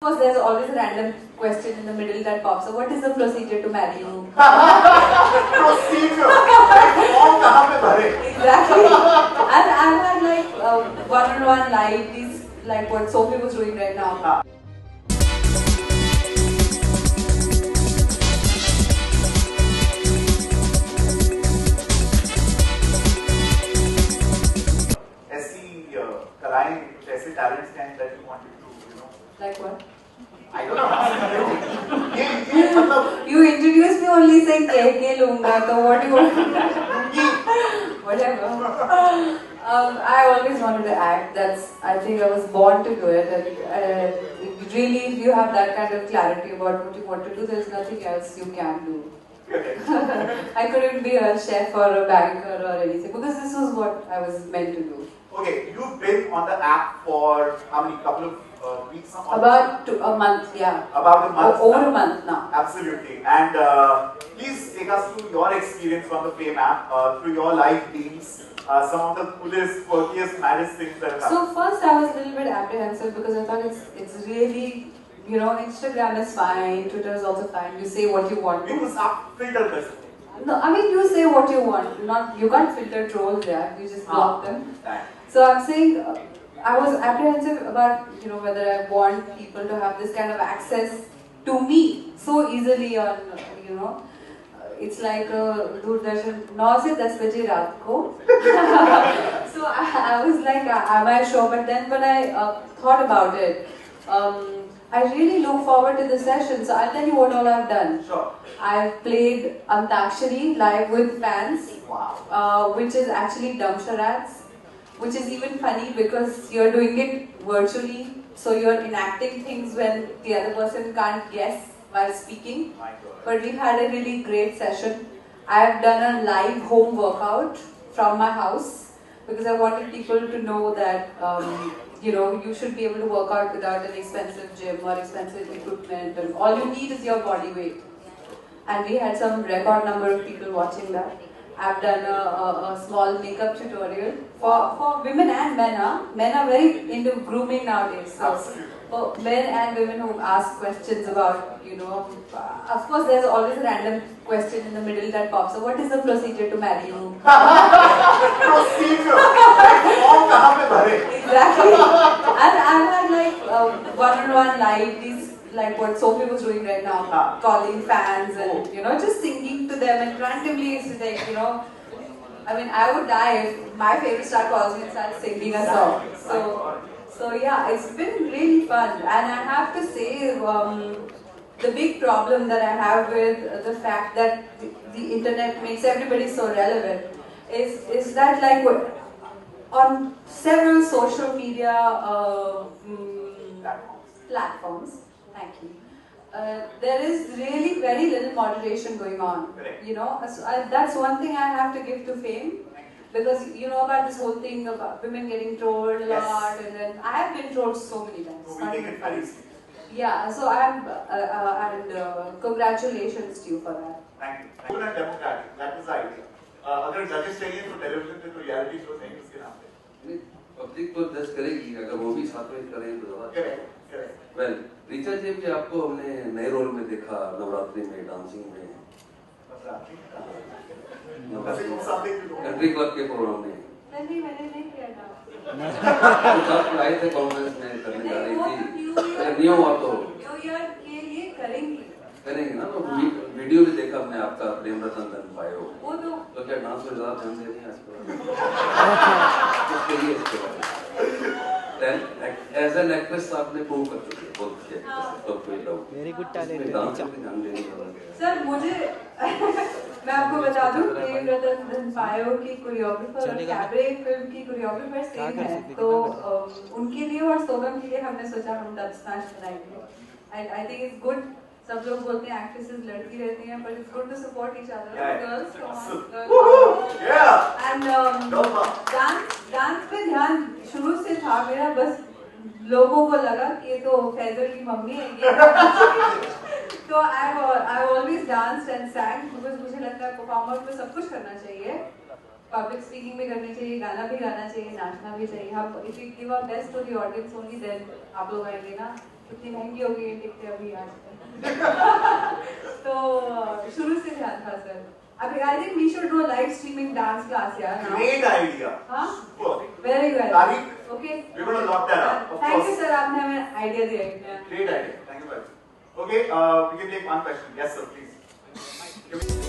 course, there's always a random question in the middle that pops up. What is the procedure to marry you? Procedure? Form कहाँ पे भरे? Exactly. And I've had like one-on-one live, these like what Sophie was doing right now. ऐसे talents that you wanted to, Like what? I don't know. ये मतलब You introduced me only saying के लूँगा, तो what do you want? Whatever. I always wanted to act. I think I was born to do it. And really, if you have that kind of clarity about what you want to do, there's nothing else you can do. I couldn't be a chef or a banker or anything because this was what I was meant to do. Okay, you've been on the app for how many? Couple of weeks now? About a month, yeah. About a month. Over a month now. Absolutely. And please take us through your experience on the Fame app, through your live teams, some of the coolest, quirkiest, maddest things that have happened. So first I was a little bit apprehensive because I thought it's really, Instagram is fine, Twitter is also fine. You say what you want to. Because आप filter कर सकते हैं. No, I mean you say what you want. You can't filter trolls there. You just block them. Right. So I'm saying I was apprehensive about whether I want people to have this kind of access to me so easily on it's like Doordarshan 9 से 10 बजे रात को. So I was like, am I sure? But then when I thought about it, I really look forward to the session. So I'll tell you what all I've done. Sure. I've played Antakshari live with fans, Wow. which is actually dumb charades, which is even funny because you're doing it virtually, so you're enacting things when the other person can't guess while speaking. My God. But we've had a really great session. I've done a live home workout from my house because I wanted people to know that you should be able to work out without an expensive gym or expensive equipment, and all you need is your body weight. And we had some record number of people watching that. I've done a small makeup tutorial for women and men. Men are very into grooming nowadays. So for men and women who ask questions about, of course there's always a random question in the middle that pops up. What is the procedure to marry you? Procedure? Form कहाँ पे भरे? Exactly. And I've had like one-on-one live, these like what Sophie was doing right now, calling fans and just singing to them, and randomly it's like I mean I would die if my favorite star calls me and starts singing a song. So yeah, it's been really fun, and I have to say the big problem that I have with the fact that the internet makes everybody so relevant is that like on several social media platforms. Thank you. There is really very little moderation going on. So that's one thing I have to give to Fame, because you know about this whole thing about women getting trolled a lot, and then I have been trolled so many times. So we take it very seriously. Yeah, so I'm and congratulations to you for that. Thank you. Good and democratic. That is the idea. अगर जजेस चाहिए तो television पे तो reality show नहीं उसके नाम पे. पब्लिक तो जज करेगी, अगर वो भी साथ में करें तो ज़्यादा. Correct. वेल, ऋचा जी भी आपको हमने नए रोल में देखा, नवरात्रि में, डांसिंग में. कंट्री क्लब के प्रोग्राम में. नहीं, मैंने नहीं किया था. कुछ आप आए थे कॉन्फ्रेंस में करने जा रही थी. अगर नहीं हुआ तो न्यू ईयर के लिए करेंगे ना. तो वीडियो भी देखा हमने आपका, प्रेम रतन धन पायो. वो तो क्या डांस में ज़्यादा ध्यान दे रही हैं आजकल? उसके लिए इसके बारे एज एन एक्ट्रेस आपने प्रूव कर चुकी है बहुत अच्छी एक्ट्रेस, तो कोई doubt. Very good talent. Dance में ध्यान देने वाला. सर मुझे मैं आपको बता दूं, प्रेम रतन धन पायो की कोरियोग्राफर और कैबरे फिल्म की कोरियोग्राफर सेम है, तो उनके लिए और सोनम के लिए हमने सोचा हम डब स्मैश बनाएंगे. And I think it's good. सब लोग बोलते हैं एक्ट्रेसेस लड़की रहती हैं, but it's good to support each other. Girls, come on. And dance पे ध्यान शुरू से था मेरा, बस लोगों को लगा कि ये तो फैजल की मम्मी है ये. तो I've always danced and sang because मुझे लगता है परफॉर्मर को सब कुछ करना चाहिए. पब्लिक स्पीकिंग भी करनी चाहिए, गाना भी गाना चाहिए, नाचना भी चाहिए. हम if we give our best to the audience only then आप लोग आएंगे ना. कितनी महंगी हो गई टिकटें अभी आजकल। तो शुरू से ध्यान था सर। अभी I think we should do a live streaming dance class यार now. Great idea. हाँ? Super. Very well. तारीख? Okay. We're going to lock that up. Of Thank you course. sir, आपने हमें idea दिया है। Great idea. Thank you very much. Okay, we can take one question. Yes sir, please.